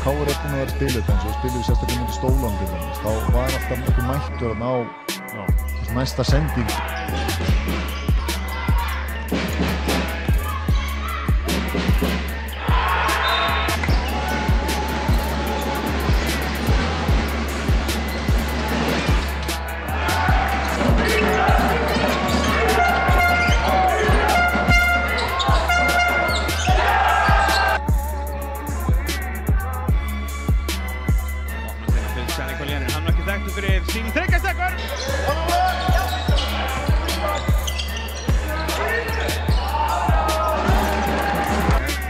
KR er búin að vera spiluð, en svo spiluðu sérstaklega mútið Stólan til dæmis. Þá var alltaf einhver mættur að ná næsta sending. Hann var ekki þekktur fyrir sín þriggjastekur.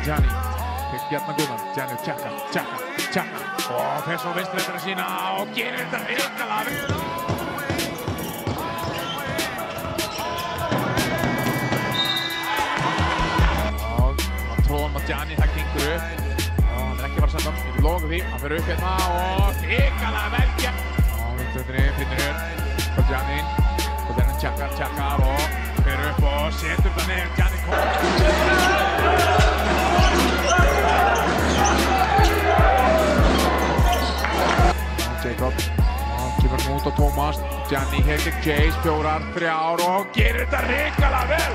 Gianni, fyrir Bjarnar Guðmann. Gianni tjekka. Og fer svo vinstri sína og gerir þetta hrikalega vel. Og hann tróðum að Gianni, það gengur upp. Hann er ekki að fara að senda hann, við lofum því, hann fyrir upp hérna og hrikalega vel gert. Vinstri finnur upp, Gianni tjekkar og fyrir upp og setur það niður. Gianni Jacob, hann kemur út á Tómas. Gianni hér gegn Jace, 4-3 og gerir þetta hrikalega vel.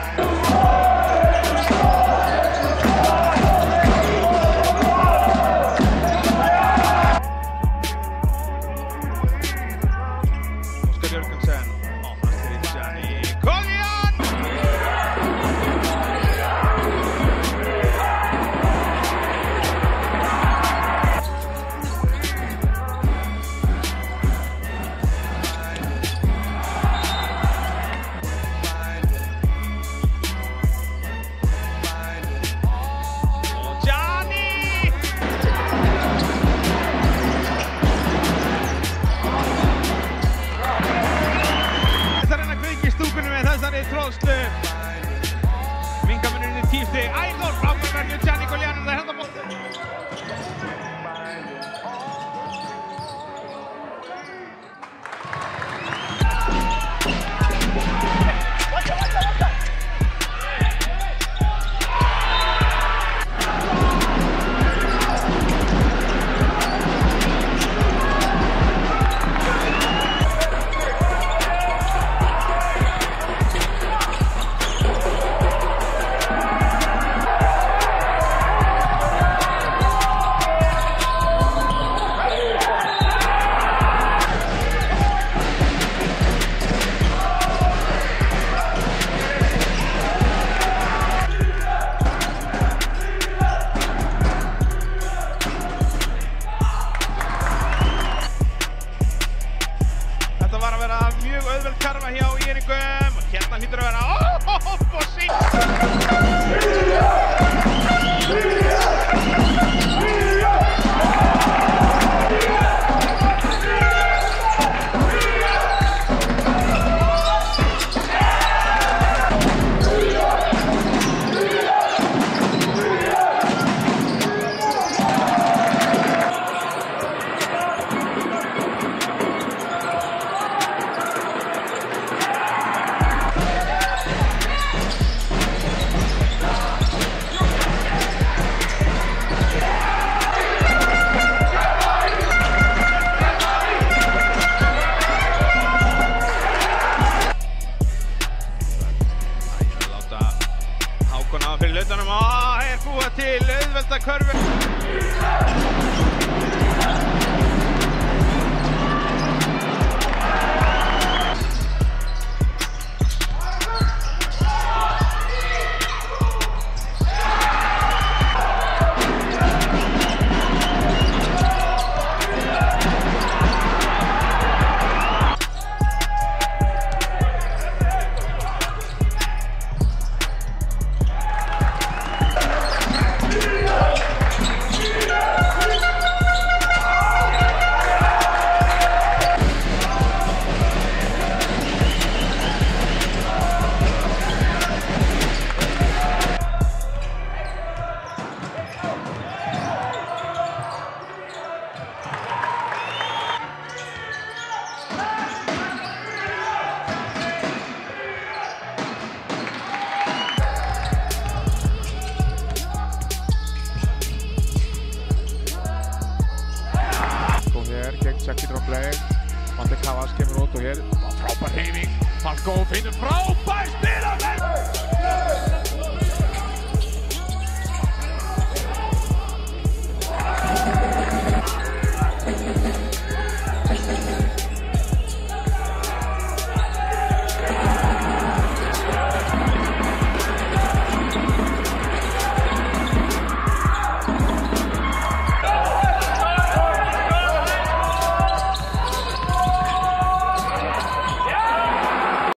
Sekki drópleg. Mandi Kavas kemur út og hér frábær hreyfing. Falkó finnur frábær spilamenn!